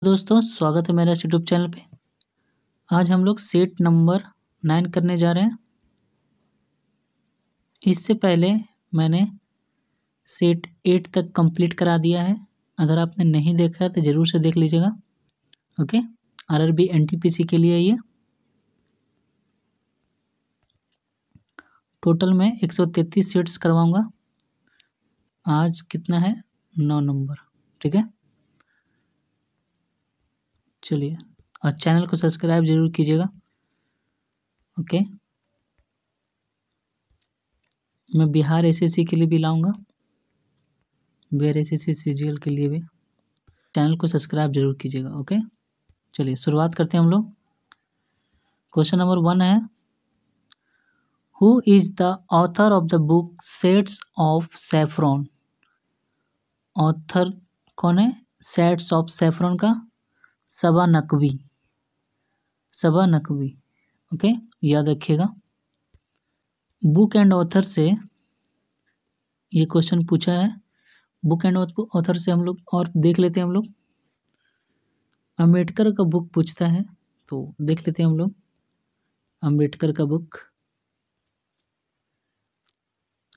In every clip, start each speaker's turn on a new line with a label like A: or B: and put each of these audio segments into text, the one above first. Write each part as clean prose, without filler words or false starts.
A: दोस्तों स्वागत है मेरे यूट्यूब चैनल पे। आज हम लोग सेट नंबर 9 करने जा रहे हैं। इससे पहले मैंने सेट 8 तक कंप्लीट करा दिया है। अगर आपने नहीं देखा है तो ज़रूर से देख लीजिएगा। ओके, आरआरबी एनटीपीसी के लिए ये टोटल मैं 133 सेट्स करवाऊंगा। आज कितना है? 9 नंबर। ठीक है, चलिए, और चैनल को सब्सक्राइब जरूर कीजिएगा। ओके, मैं बिहार एसएससी के लिए भी लाऊंगा, बिहार एसएससी सीजीएल के लिए भी। चैनल को सब्सक्राइब जरूर कीजिएगा। ओके, चलिए शुरुआत करते हैं हम लोग। क्वेश्चन नंबर 1 है, who is the author of the book sets of saffron? Author कौन है सेट्स ऑफ सैफरॉन का? सबा नकवी। सबा नकवी। ओके, याद रखिएगा। बुक एंड ऑथर से ये क्वेश्चन पूछा है। बुक एंड ऑथर से हम लोग और देख लेते हैं। हम लोग अम्बेडकर का बुक पूछता है तो देख लेते हैं हम लोग अम्बेडकर का बुक।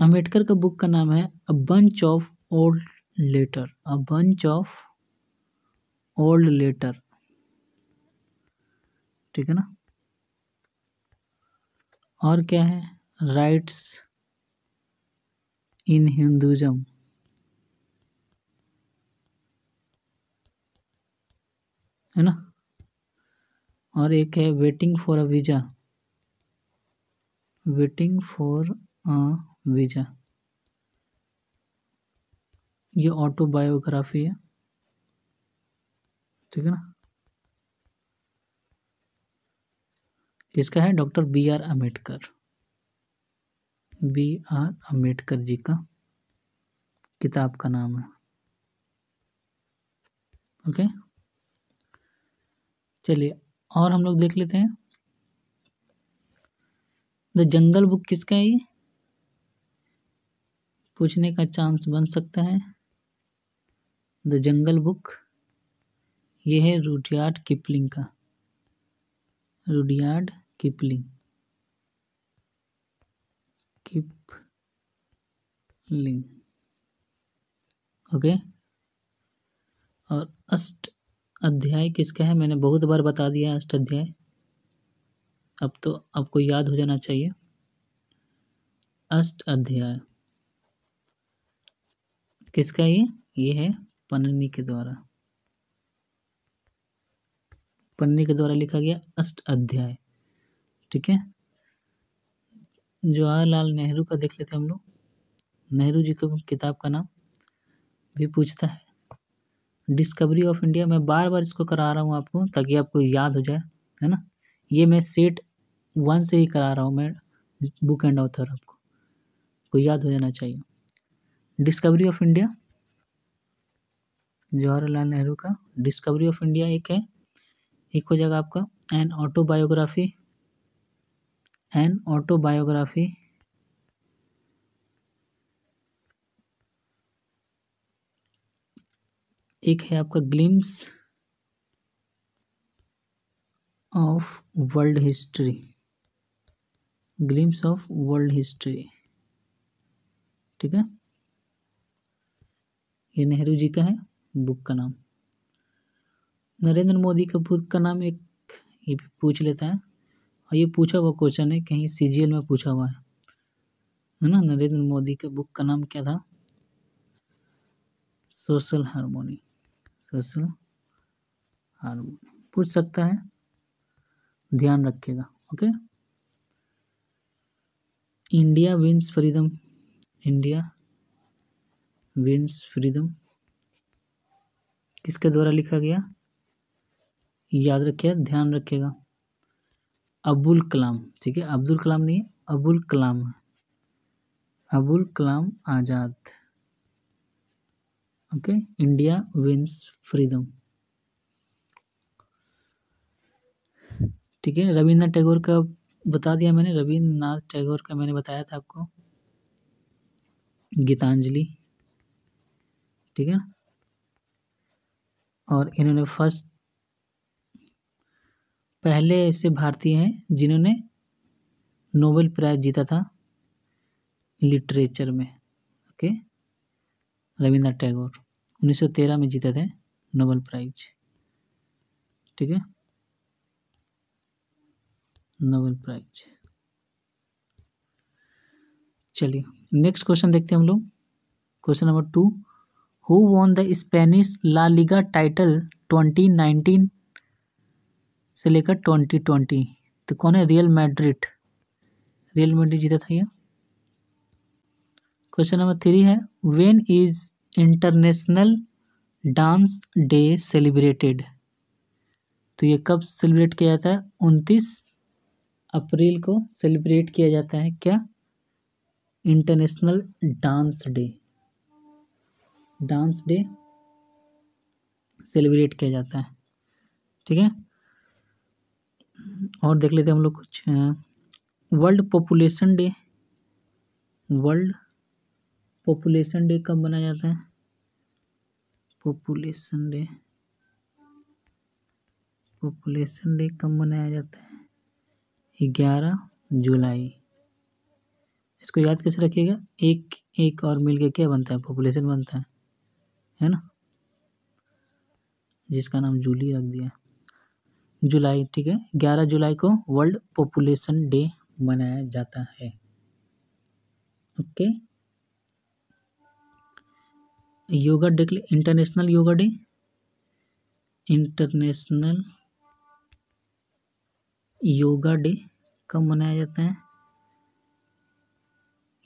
A: अम्बेडकर का बुक का नाम है a bunch of old letter. A bunch of old letter. ठीक है ना। और क्या है? Rites in Hinduism. है ना। और एक है waiting for a visa. Waiting for a visa, ये ऑटोबायोग्राफी है। ठीक है ना। इसका है doctor B R Ambedkar. B R Ambedkar ji का किताब का नाम है। ओके, चलिए और हम लोग देख लेते हैं। द जंगल बुक किसका है? ये पूछने का चांस बन सकता है। द जंगल बुक ये है रुडयार्ड किपलिंग का। Rudyard Kipling. किपलिंग। ओके, और अष्ट अध्याय किसका है? मैंने बहुत बार बता दिया है अष्ट अध्याय। अब तो आपको याद हो जाना चाहिए। अष्ट अध्याय किसका? ये है पन्नी के द्वारा। पन्नी के द्वारा लिखा गया अष्ट अध्याय। ठीक है। जवाहरलाल नेहरू का देख लेते हैं हम लोग। नेहरू जी का किताब का नाम भी पूछता है। Discovery of India. मैं बार बार इसको करा रहा हूँ आपको ताकि आपको याद हो जाए। है ना। ये मैं सेट 1 से ही करा रहा हूँ मैं। बुक एंड ऑथर आपको याद हो जाना चाहिए। Discovery of India Jawaharlal Nehru का। डिस्कवरी ऑफ इंडिया एक है। एक हो जाएगा आपका एन ऑटोबायोग्राफी। An autobiography. एक है आपका glimpse of world history. Glimpse of world history. ठीक है, ये नेहरू जी का है बुक का नाम। नरेंद्र मोदी का बुक का नाम एक ये भी पूछ लेता है, और ये पूछा हुआ क्वेश्चन है, कहीं सीजीएल में पूछा हुआ है ना। नरेंद्र मोदी के बुक का नाम क्या था? Social harmony. सोशल हार्मोनी पूछ सकता है, ध्यान रखिएगा। Okay, India wins freedom. India wins freedom किसके द्वारा लिखा गया? याद रखिए, ध्यान रखिएगा। अबुल कलाम। ठीक है, अब्दुल कलाम नहीं, Abul Kalam. Abul Kalam Azad. Okay, India wins freedom. ठीक है, रविन्द्रनाथ टैगोर का बता दिया मैंने। रविन्द्रनाथ टैगोर का मैंने बताया था आपको, गीतांजलि। ठीक है, और इन्होंने फर्स्ट पहले ऐसे भारतीय हैं जिन्होंने नोबेल प्राइज जीता था लिटरेचर में। ओके, रविन्द्रनाथ टैगोर 1913 में जीते थे नोबेल प्राइज। ठीक है, नोबेल प्राइज। चलिए नेक्स्ट क्वेश्चन देखते हैं हम लोग। Question number 2, who won the Spanish La Liga title 2019 से लेकर 2020? तो कौन है? रियल मैड्रिड जीता था ये। क्वेश्चन नंबर 3 है, when is international dance day celebrated? तो ये कब सेलिब्रेट किया जाता है? 29 अप्रैल को सेलिब्रेट किया जाता है क्या? इंटरनेशनल डांस डे सेलिब्रेट किया जाता है। ठीक है, और देख लेते हैं हम लोग कुछ। वर्ल्ड पॉपुलेशन डे कब मनाया जाता है? पॉपुलेशन डे कब मनाया जाता है? 11 जुलाई। इसको याद कैसे रखिएगा? एक और मिलके क्या बनता है? पॉपुलेशन बनता है ना, जिसका नाम जूली रख दिया, जुलाई। ठीक है, 11 जुलाई को वर्ल्ड पॉपुलेशन डे मनाया जाता है। Okay, yoga day, international yoga day कब मनाया जाता है?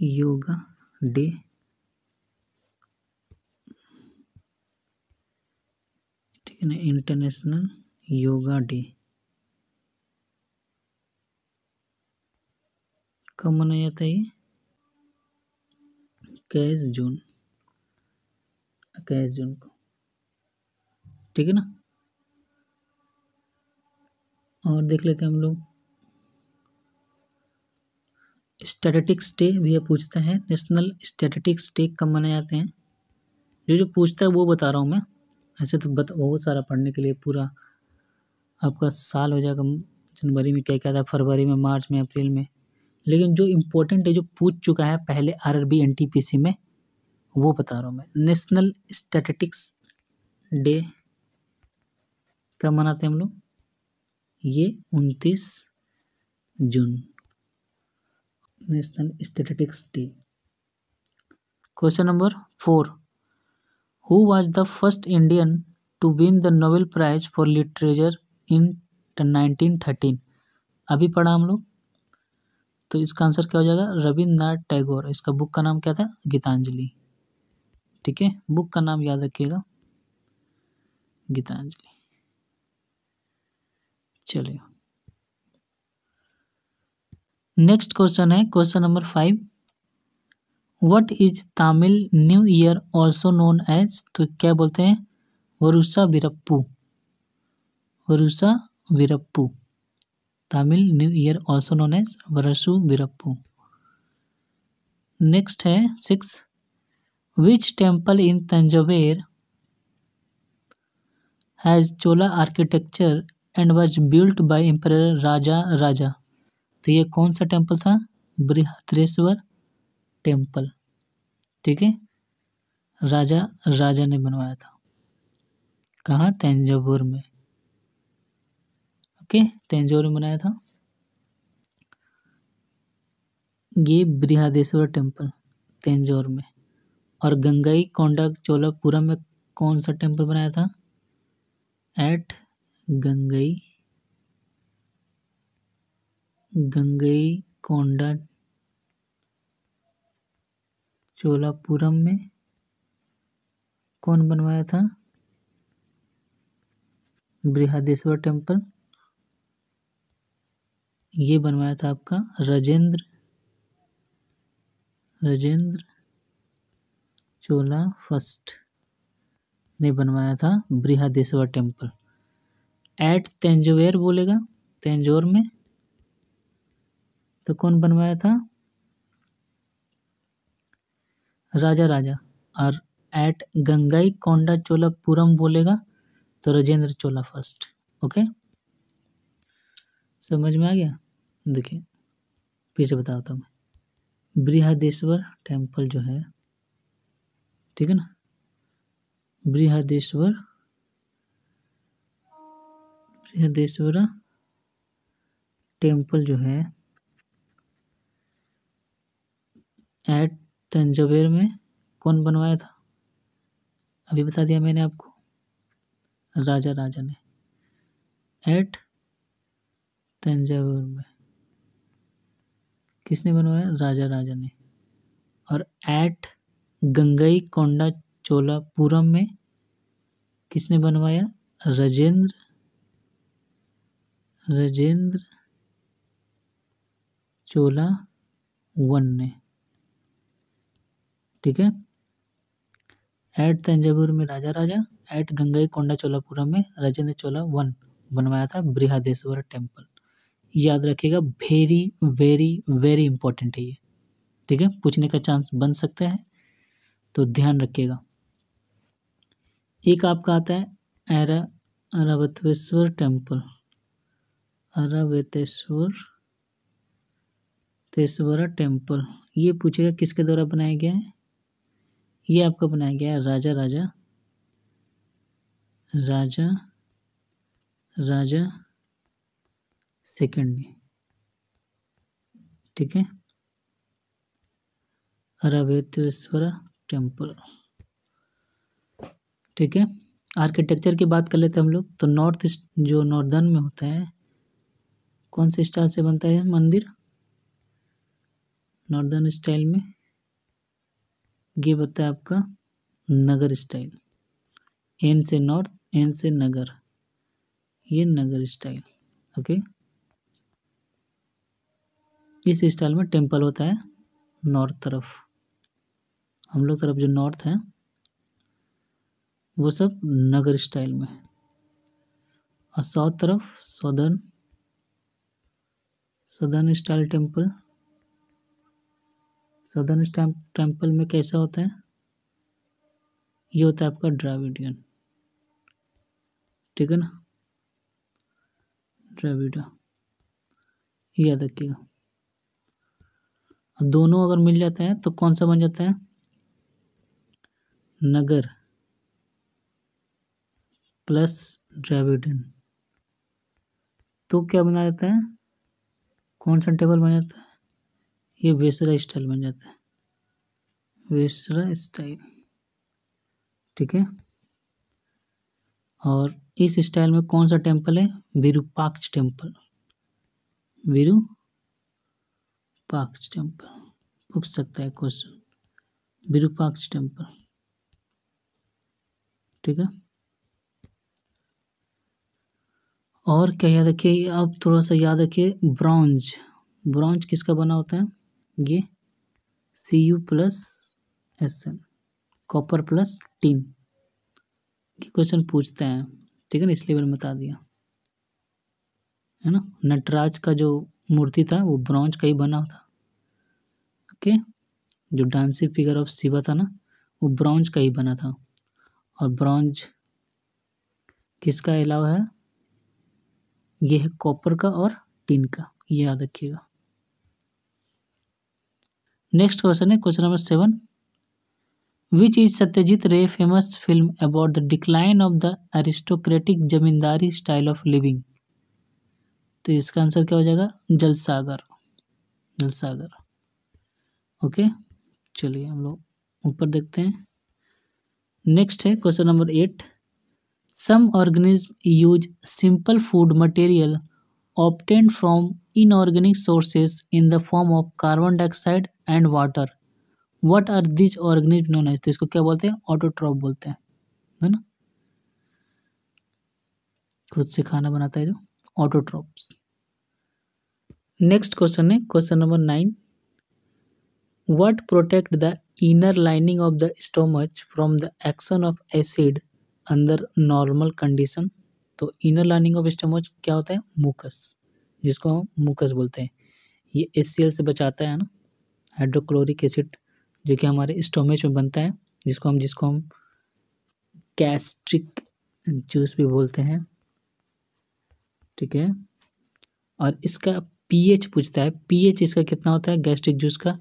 A: योगा डे ठीक है ना, इंटरनेशनल योगा डे कब मनाया जाता है? ये 21 जून को। ठीक है ना, और देख लेते हैं हम लोग। स्टैटिस्टिक्स डे भी ये पूछता है, नेशनल स्टैटिस्टिक्स डे कब मनाए जाते हैं? जो पूछता है वो बता रहा हूँ मैं। ऐसे तो बहुत सारा पढ़ने के लिए पूरा आपका साल हो जाएगा। जनवरी में क्या क्या था, फरवरी में, मार्च में, अप्रैल में। लेकिन जो इम्पोर्टेंट है, जो पूछ चुका है पहले RRB NTPC में, वो बता रहा हूँ मैं। नेशनल स्टैटिस्टिक्स डे कब मनाते हैं हम लोग? ये 29 June, national statistics day. Question number 4, who was the first Indian to win the Nobel prize for literature in 1913? अभी पढ़ा हम लोग, तो इसका आंसर क्या हो जाएगा? रविन्द्रनाथ टैगोर। इसका बुक का नाम क्या था? गीतांजलि। ठीक है, बुक का नाम याद रखिएगा, गीतांजलि। चलिए नेक्स्ट क्वेश्चन है, question number 5, what is Tamil new year also known as? तो क्या बोलते हैं? Varusha Pirappu. Tamil new year also known as Varusha Pirappu. Next है 6, which temple in Thanjavur has Chola architecture and was built by emperor Raja? तो ये कौन सा टेम्पल था? बृहद्रेश्वर टेम्पल। ठीक है, राजा ने बनवाया था। कहाँ? तंजावुर में। ओके, तंजावुर में बनाया था ये बृहदेश्वर टेम्पल, तंजावुर में। और गंगई कोंडा चोलापुरम में कौन सा टेम्पल बनाया था? एट गंगई कोंडा चोलापुरम में कौन बनवाया था? बृहदेश्वर टेम्पल। ये बनवाया था आपका राजेंद्र चोला फर्स्ट ने बनवाया था बृहदेश्वर टेम्पल। एट तंजावेर बोलेगा, तंजौर में, तो कौन बनवाया था? राजा। और एट गंगई कोंडा चोलापुरम बोलेगा तो राजेंद्र चोला फर्स्ट। ओके, समझ में आ गया? देखिए फिर से बताता हूँ मैं। बृहदेश्वर टेम्पल जो है, ठीक है ना, बृहदेश्वर टेम्पल जो है एट तंजावुर में कौन बनवाया था? अभी बता दिया मैंने आपको, राजा ने। एट तंजावुर में किसने बनवाया? राजा ने। और एट गंगई कोंडा चोलापुरम में किसने बनवाया? राजेंद्र चोला वन ने, ठीक है। एट तंजावुर में राजा, एट गंगई कोंडा चोलापुरम में राजेंद्र चोला वन बनवाया था बृहदेश्वर टेम्पल। याद रखिएगा, वेरी वेरी वेरी इंपॉर्टेंट है ये, ठीक है, पूछने का चांस बन सकता है, तो ध्यान रखिएगा। एक आपका आता है ऐरावतेश्वर टेम्पल, ऐरावतेश्वर टेम्पल, ये पूछेगा किसके द्वारा बनाया गया है? ये आपका बनाया गया है राजा सेकंड ने, ठीक है। ऐरावतेश्वर टेम्पल, ठीक है। आर्किटेक्चर की बात कर लेते हैं हम लोग, तो नॉर्थ ईस्ट जो नॉर्दर्न में होता है, कौन से स्टाइल से बनता है मंदिर? नॉर्दर्न स्टाइल में ये बनता है आपका नगर स्टाइल, एन से नॉर्थ, एन से नगर, ये नगर स्टाइल, ओके। इस स्टाइल में टेम्पल होता है नॉर्थ तरफ, हम लोग तरफ जो नॉर्थ है वो सब नगर स्टाइल में, और साउथ तरफ southern style temple. Southern temple में कैसा होता है? ये होता है आपका द्रविडियन, ठीक है ना, द्रविड़ा, याद रखिएगा। दोनों अगर मिल जाते हैं तो कौन सा बन जाता है? नगर प्लस द्रविडियन, तो क्या बना जाता है? कौन सा टेबल बन जाता है? ये वेसरा स्टाइल बन जाता है, वेसरा स्टाइल, ठीक है। और इस स्टाइल में कौन सा टेम्पल है? विरूपाक्ष टेम्पल, विरूपाक्ष टेम्पल पूछ सकता है क्वेश्चन, विरूपाक्ष टेम्पल, ठीक है। और क्या याद रखिए, अब थोड़ा सा याद रखिए, ब्रॉन्ज किसका बना होता है? ये Cu+Sn, कॉपर प्लस टिन की क्वेश्चन पूछते हैं, ठीक है ना, इसलिए मैंने बता दिया, है ना। नटराज का जो मूर्ति था वो ब्रॉन्ज का ही बना था, ओके। जो डांसिंग फिगर ऑफ शिवा था ना, वो ब्रॉन्ज का ही बना था, और ब्रॉन्ज किसका अलावा है? ये है कॉपर का और टिन का, ये याद रखिएगा। नेक्स्ट क्वेश्चन है question number 7, which is Satyajit Ray famous film about the decline of the aristocratic zamindari style of living? तो इसका आंसर क्या हो जाएगा? जलसागर, ओके। चलिए हम लोग ऊपर देखते हैं। नेक्स्ट है question number 8, some organism use simple food material obtained from inorganic sources in the form of carbon dioxide and water. What are these organisms known as? तो इसको क्या बोलते हैं? ऑटोट्रॉफ बोलते हैं, है ना, खुद से खाना बनाता है जो, ऑटोट्रॉफ्स। नेक्स्ट क्वेश्चन है question number 9, what protect the inner lining of the stomach from the action of acid under normal condition? तो इनर लाइनिंग ऑफ स्टमच क्या होता है? मुकस, जिसको हम मुकस बोलते हैं, ये HCl से बचाता है ना, हाइड्रोक्लोरिक एसिड, जो कि हमारे स्टोमेच में बनता है, जिसको हम गैस्ट्रिक जूस भी बोलते हैं, ठीक है। और इसका पीएच पूछता है, पीएच इसका कितना होता है गैस्ट्रिक जूस का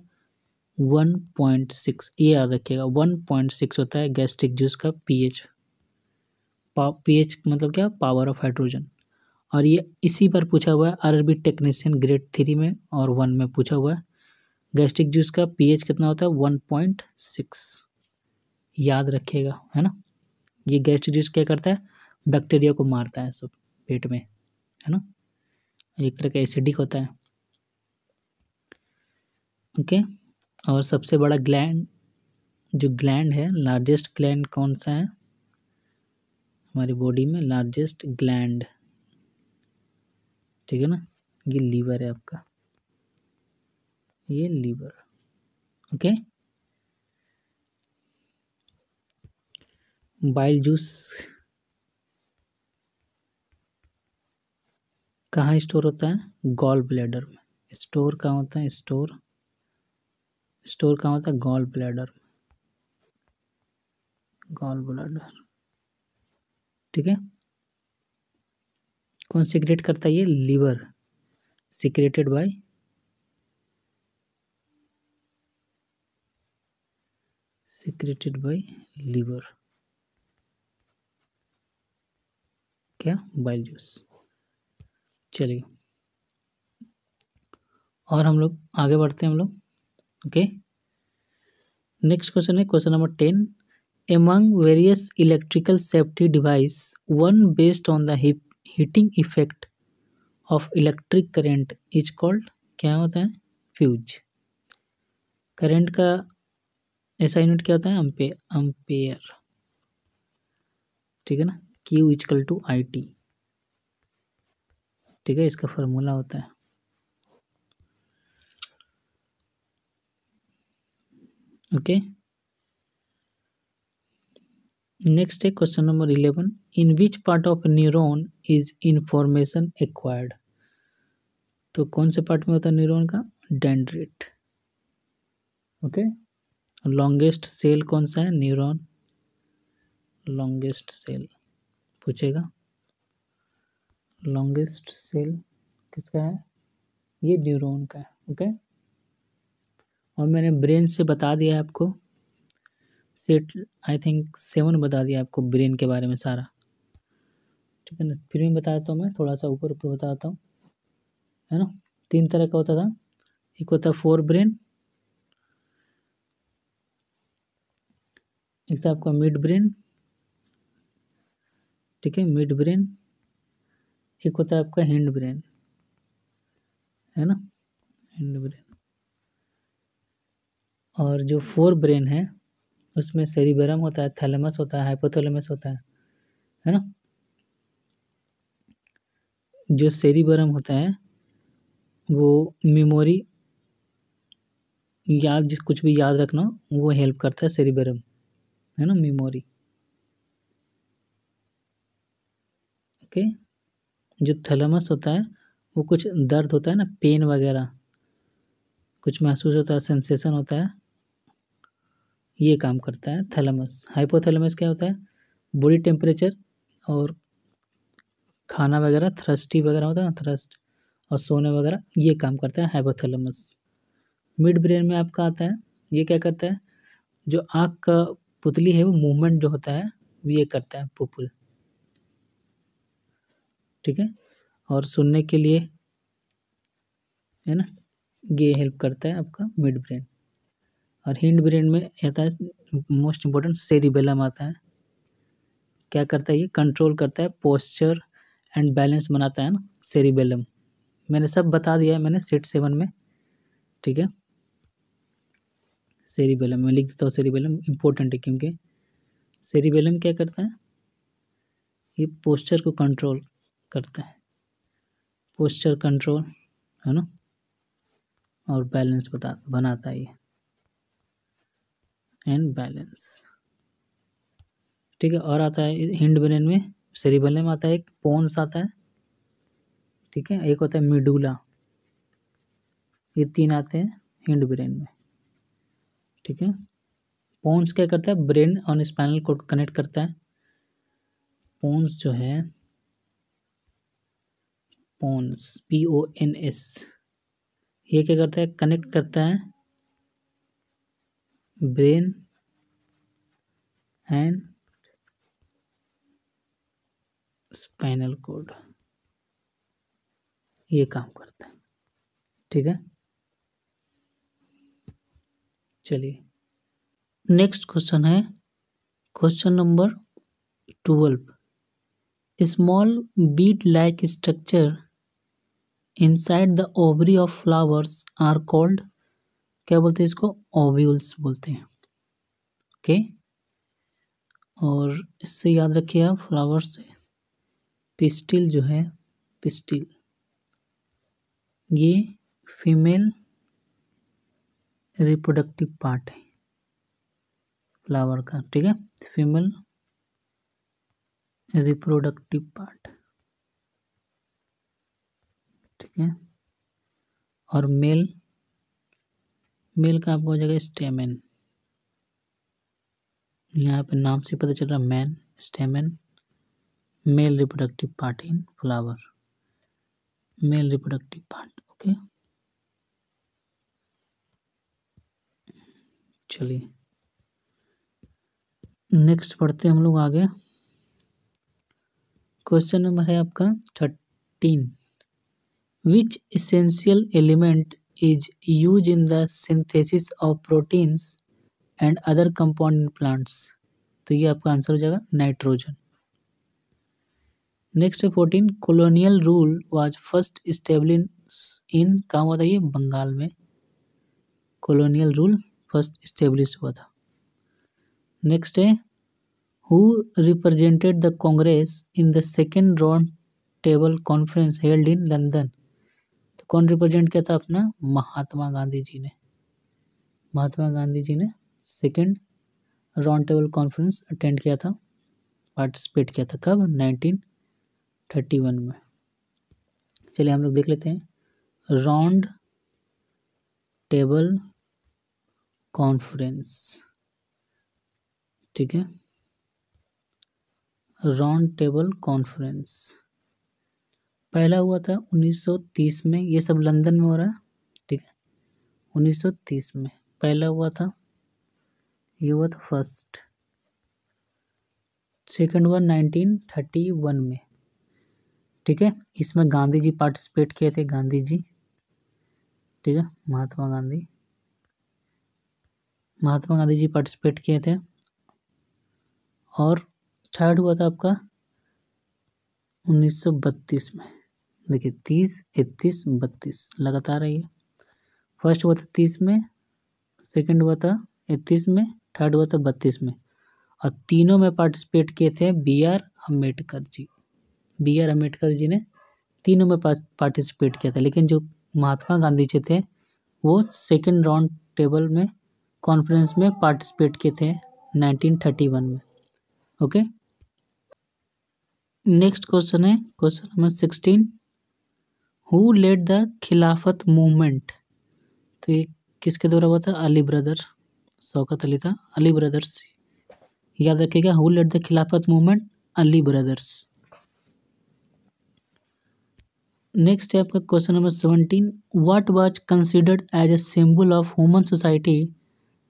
A: 1.6, ये याद रखिएगा 1.6 होता है गैस्ट्रिक जूस का पीएच। पीएच मतलब क्या, पावर ऑफ हाइड्रोजन। और ये इसी पर पूछा हुआ है आरआरबी टेक्नीशियन ग्रेड 3 में और 1 में पूछा हुआ है। गैस्ट्रिक जूस का पीएच कितना होता है 1.6, याद रखिएगा, है ना। ये गैस्ट्रिक जूस क्या करता है, बैक्टीरिया को मारता है सब पेट में, है ना, एक तरह का एसिडिक होता है। ओके। और सबसे बड़ा ग्लैंड, जो ग्लैंड है, लार्जेस्ट ग्लैंड कौन सा है हमारी बॉडी में, लार्जेस्ट ग्लैंड, ठीक है ना, ये लीवर है आपका, ये लीवर। ओके। बाइल जूस कहाँ स्टोर होता है, गॉल ब्लैडर में। स्टोर कहाँ होता है, स्टोर कहाँ होता है, गॉल ब्लैडर, गॉल ब्लैडर, ठीक है। कौन सीक्रेट करता है ये, लीवर, सीक्रेटेड बाय लीवर, क्या, बाइल जूस। चलिए और हम लोग आगे बढ़ते हैं हम लोग। ओके, नेक्स्ट क्वेश्चन है question number 10। Among various electrical safety device, one based on the heating effect of electric current is called, क्या होता है, फ्यूज। करंट का ऐसा यूनिट क्या होता है, अम्पेयर, ठीक है ना, Q इक्वल टू IT, ठीक है, इसका फॉर्मूला होता है। ओके, नेक्स्ट है question number 11। In which part of neuron is information acquired, तो कौन से पार्ट में होता है न्यूरॉन का, डेंड्रिट। ओके, लॉन्गेस्ट सेल कौन सा है, न्यूरॉन, लॉन्गेस्ट सेल पूछेगा, लॉन्गेस्ट सेल किसका है, ये न्यूरॉन का है। ओके, और मैंने ब्रेन से बता दिया है आपको, सेट आई थिंक 7 बता दिया आपको ब्रेन के बारे में सारा, ठीक है ना। फिर भी बताता हूँ मैं, थोड़ा सा ऊपर ऊपर बताता हूँ, है ना। 3 तरह का होता था, एक होता है फोर ब्रेन, एक था आपका मिड ब्रेन, ठीक है, मिड ब्रेन, एक होता है आपका हिंड ब्रेन, है ना, हिंड ब्रेन। और जो फोर ब्रेन है उसमें सेरिबेरम होता है, थैलेमस होता है, हाइपोथैलेमस होता है ना। जो सेरिबेरम होता है वो मेमोरी, याद जिस कुछ भी याद रखना वो हेल्प करता है सेरिबेरम, है ना, मेमोरी। ओके, जो थैलेमस होता है वो कुछ दर्द होता है ना, पेन वगैरह कुछ महसूस होता है, सेंसेशन होता है, ये काम करता है थैलेमस। हाइपोथैलेमस क्या होता है, बॉडी टेम्परेचर और खाना वगैरह, थ्रस्टी वगैरह होता है ना, थ्रस्ट और सोने वगैरह, ये काम करता है हाइपोथैलेमस। मिड ब्रेन में आपका आता है, ये क्या करता है, जो आँख का पुतली है वो मूवमेंट जो होता है ये करता है पुपुल, ठीक है, और सुनने के लिए, है ना, ये हेल्प करता है आपका मिड ब्रेन। और हिंड ब्रेन में आता है मोस्ट इम्पोर्टेंट सेरिबेलम आता है, क्या करता है, ये कंट्रोल करता है पोस्चर एंड बैलेंस बनाता है ना, सेरिबेलम। मैंने सब बता दिया है मैंने सेट 7 में, ठीक है। सेरिबेलम मैं लिख देता हूँ, सेरिबेलम इंपॉर्टेंट है क्योंकि सेरिबेलम क्या करता है, ये पोस्चर को कंट्रोल करता है, पोस्चर कंट्रोल, है ना, और बैलेंस बनाता है ये, एंड बैलेंस, ठीक है। और आता है हिंड ब्रेन में, सेरिबेलम आता है, एक पोन्स आता है, ठीक है, एक होता है मिडुला, ये 3 आते हैं हिंड ब्रेन में, ठीक है। पोन्स क्या करता है, ब्रेन और स्पाइनल कोड को कनेक्ट करता है। पोन्स जो है, पोन्स, PONS। ये क्या करता है, कनेक्ट करता है ब्रेन एंड स्पाइनल कॉर्ड, ये काम करता है। ठीक है, चलिए नेक्स्ट क्वेश्चन है question number 12। Small beat like structure inside the ovary of flowers are called, क्या बोलते हैं इसको, ओव्यूल्स बोलते हैं। ओके, और इससे याद रखिए आप, फ्लावर्स से पिस्टिल जो है, पिस्टिल ये फीमेल रिप्रोडक्टिव पार्ट है फ्लावर का। ठीक है, फीमेल रिप्रोडक्टिव पार्ट। ठीक है, और मेल का आपको हो जाएगा स्टेमेन। यहाँ पे नाम से पता चल रहा है man, stamen, male reproductive part in flower, male reproductive part. Okay, चलिए नेक्स्ट पढ़ते हैं हम लोग आगे। क्वेश्चन नंबर है आपका 13। Which essential element is use in the synthesis of proteins and other compound in plants? तो ये आपका आंसर हो जाएगा नाइट्रोजन। नेक्स्ट है 14। Colonial rule was first establish in, कहाँ हुआ था ये, बंगाल में कॉलोनियल रूल फर्स्ट एस्टेब्लिश हुआ था। नेक्स्ट है who represented the Congress in the second round table conference held in London? तो कौन रिप्रेजेंट किया था अपना, महात्मा गांधी जी ने। महात्मा गांधी जी ने second round table conference attend किया था, पार्टिसिपेट किया था। कब, 1931 में। चलिए हम लोग देख लेते हैं राउंड टेबल कॉन्फ्रेंस। ठीक है, राउंड टेबल कॉन्फ्रेंस पहला हुआ था 1930 में, ये सब लंदन में हो रहा है। ठीक है, 1930 में पहला हुआ था, ये हुआ था फर्स्ट। सेकंड हुआ 1931 में। ठीक है, इसमें गांधी जी पार्टिसिपेट किए थे, गांधी जी। ठीक है, महात्मा गांधी जी पार्टिसिपेट किए थे। और थर्ड हुआ था आपका 1932 में। देखिए 30, 31, 32 लगातार है ये। फर्स्ट हुआ था 30 में, सेकंड हुआ था 31 में, थर्ड हुआ था 32 में। और तीनों में पार्टिसिपेट किए थे B.R. अम्बेडकर जी। B.R. अम्बेडकर जी ने तीनों में पार्टिसिपेट किया था, लेकिन जो महात्मा गांधी जी थे वो सेकेंड राउंड टेबल में कॉन्फ्रेंस में पार्टिसिपेट किए थे 1931 में। ओके, नेक्स्ट क्वेश्चन है question number 16। Who led the Khilafat movement? तो ये किसके द्वारा हुआ था, अली ब्रदर, शौकत अली था, अली ब्रदर्स। याद रखिएगा, who led the Khilafat movement, Ali brothers. Next है आपका question number 17। What was considered as a symbol of human society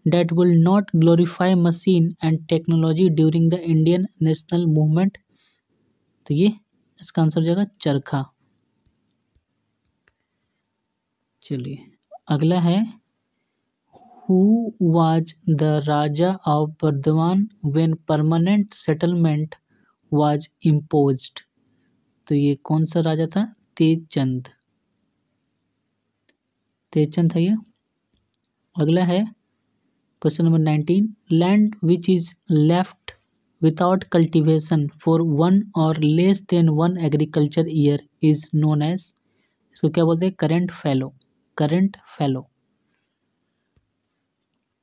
A: that will not glorify machine and technology during the Indian national movement? तो ये इसका answer हो जाएगा चरखा। चलिए अगला है who was the Raja of Burdwan when permanent settlement was imposed? तो ये कौन सा राजा था, तेजचंद था ये। अगला है question number 19। Land which is left without cultivation for 1 और less than 1 agriculture year is known as, इसको क्या बोलते हैं, current fallow.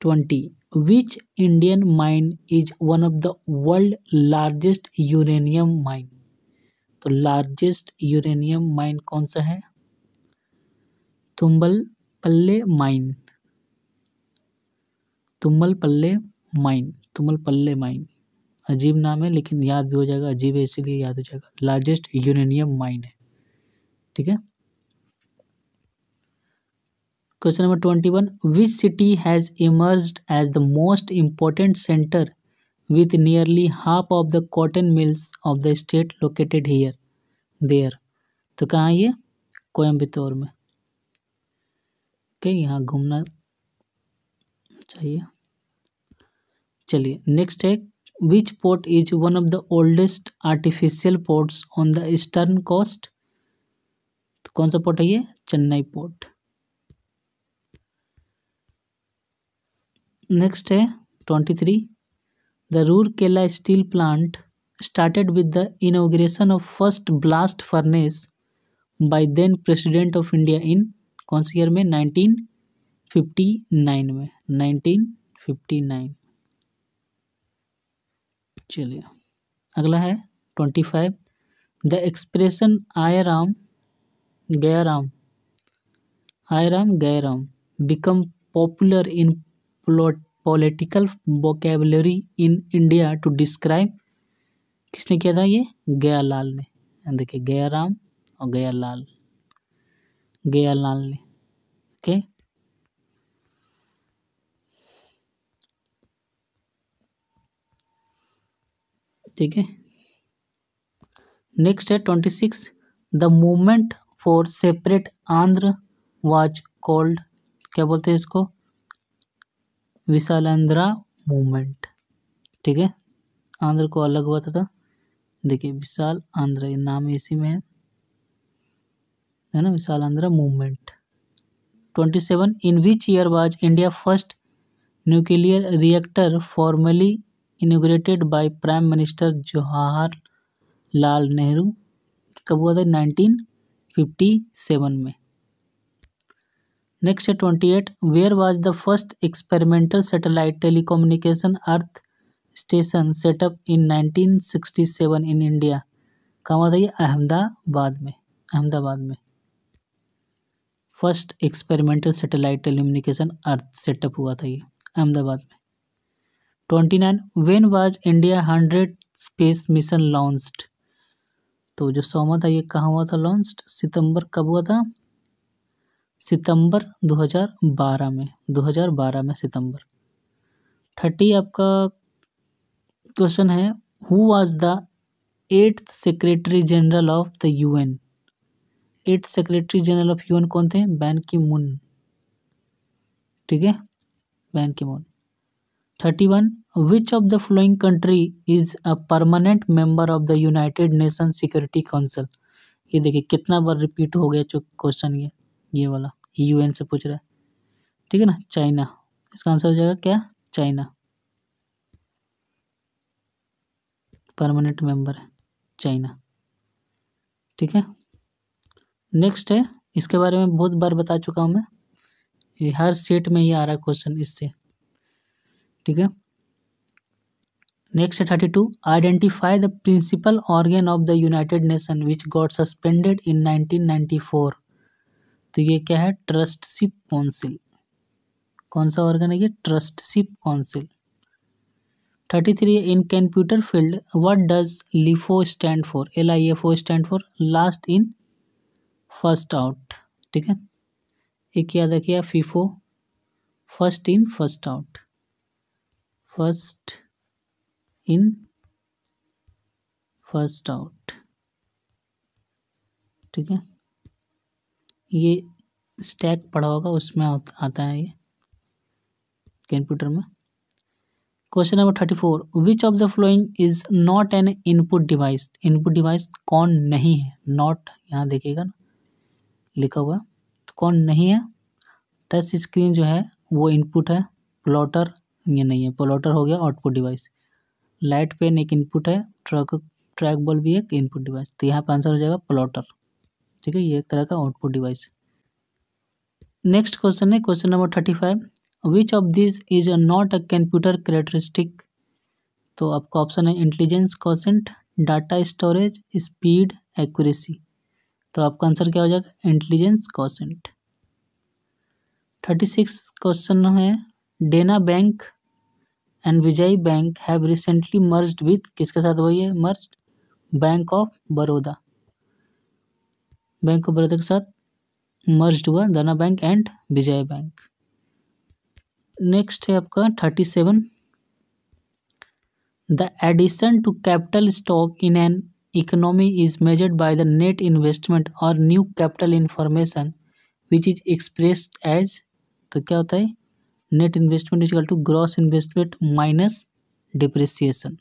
A: 20. Which Indian mine is one of the world largest uranium mine? तो लार्जेस्ट यूरेनियम माइन कौन सा है, तुम्बलपल्ले mine. अजीब नाम है लेकिन याद भी हो जाएगा, अजीब है इसीलिए याद हो जाएगा। लार्जेस्ट यूरेनियम माइन है। ठीक है। Question number 21, which city has emerged as the most important centre with nearly half of the cotton mills of the state located here there। तो कहाँ ये, कोयम्बतूर में। यहाँ घूमना चाहिए। चलिए नेक्स्ट है, which port is one of the oldest artificial ports on the eastern coast. तो कौन सा पोर्ट है ये, चेन्नई पोर्ट। नेक्स्ट है 23, the Rourkela steel plant started with the inauguration of first blast furnace by then President of India in कौन से year में, 1959 में, 1959। चलिए अगला है 25, द एक्सप्रेशन आय राम गया राम, आय राम गया Ram become popular in political vocabulary in India to describe, किसने किया था ये, गयालाल ने। देखिए गया राम और गयालाल, गयालाल ने। ओके ठीक है। नेक्स्ट है 26, the movement for separate Andhra was called, क्या बोलते हैं इसको, विशालांध्रा मूवमेंट। ठीक है, आंध्र को अलग हुआ था। देखिए विशाल आंध्र, ये नाम इसी में है ना, Vishal Andhra movement. 27, in which year was India first nuclear reactor formally inaugurated by prime minister Jawaharlal Nehru, कब हुआ था, 1957 में। नेक्स्ट है 28, where was the first experimental satellite telecommunication earth station set up in 1967 in India, कहाँ हुआ था ये, अहमदाबाद में, अहमदाबाद में first experimental satellite telecommunication earth set up हुआ था ये, अहमदाबाद में। 29, when was India 100 space mission launched, तो जो 100वां था ये कहाँ हुआ था लॉन्च्ड, सितंबर, कब हुआ था, सितंबर 2012 में, 2012 में सितंबर। 30 आपका क्वेश्चन है, who was the 8th secretary general of the UN, 8th secretary general of UN कौन थे, बैन की मून। ठीक है, बैन की moon. 31, which of the flowing country is a permanent member of the United nation security council. ये देखिए कितना बार repeat हो गया जो क्वेश्चन, ये वाला यूएन से पूछ रहा है। ठीक है ना, चाइना, इसका आंसर हो जाएगा क्या, चाइना परमानेंट मेंबर है, चाइना। ठीक है, नेक्स्ट है, इसके बारे में बहुत बार बता चुका हूँ मैं, ये हर सेट में ये आ रहा है क्वेश्चन इससे। ठीक है, नेक्स्ट है 32, identify the principal organ of the United Nation which got suspended in 1994। तो ये क्या है, ट्रस्टशिप काउंसिल। कौन सा ऑर्गन है ये, ट्रस्टशिप council. 33, in computer field what does LIFO stand for, LIFO stand for last in first out. ठीक है, एक याद रखिए FIFO, first in first out, first in first out. ठीक है, ये स्टैक पढ़ा होगा उसमें आता है ये कंप्यूटर में। Question number 34, which of the following is not an input device, input device कौन नहीं है, नॉट यहाँ देखिएगा ना लिखा हुआ, तो कौन नहीं है, टच स्क्रीन जो है वो इनपुट है, प्लॉटर ये नहीं है, प्लॉटर हो गया आउटपुट डिवाइस, लाइट पेन एक इनपुट है, ट्रैक बॉल भी एक इनपुट डिवाइस, तो यहाँ पर आंसर हो जाएगा प्लॉटर। ठीक है, ये एक तरह का आउटपुट डिवाइस। नेक्स्ट क्वेश्चन है question number 35, which of this is not a computer characteristic. तो आपका ऑप्शन है intelligence quotient, data storage, speed, accuracy. तो आपका आंसर क्या हो जाएगा, इंटेलिजेंस क्वोशेंट। 36 क्वेश्चन है, Dena bank and Vijay bank have recently merged with, किसके साथ हुई है merge, bank of Baroda. Bank of Baroda के साथ मर्ज हुआ, Dena bank and Vijaya bank. Next है आपका 37, the addition to capital stock in an economy is measured by the net investment और new capital information which is expressed as, तो क्या होता है, net investment is equal to gross investment minus depreciation.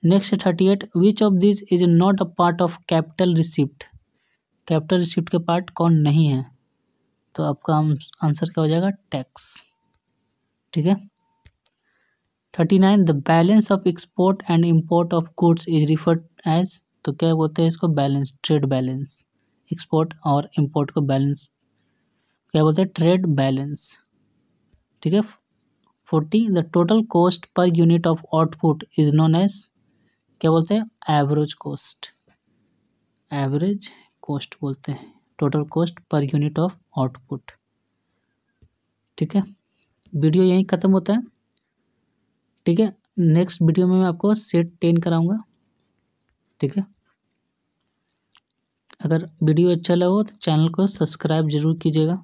A: Next 38, which of this is not a part of capital receipt, capital receipt के part कौन नहीं है, तो आपका आंसर क्या हो जाएगा, टैक्स। ठीक है। 39, the balance of export and import of goods is referred as, तो क्या बोलते हैं इसको, बैलेंस, ट्रेड बैलेंस। एक्सपोर्ट और इम्पोर्ट को बैलेंस क्या बोलते हैं, ट्रेड बैलेंस। ठीक है। 40, the total cost per unit of output is known as, क्या बोलते हैं, एवरेज कॉस्ट, एवरेज कॉस्ट बोलते हैं, total cost per unit of output. ठीक है। वीडियो यहीं ख़त्म होता है। ठीक है। नेक्स्ट वीडियो में मैं आपको सेट 10 कराऊंगा। ठीक है। अगर वीडियो अच्छा लगा हो तो चैनल को सब्सक्राइब जरूर कीजिएगा,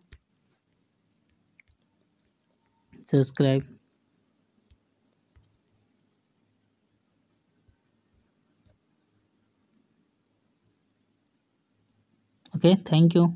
A: सब्सक्राइब। Okay, thank you.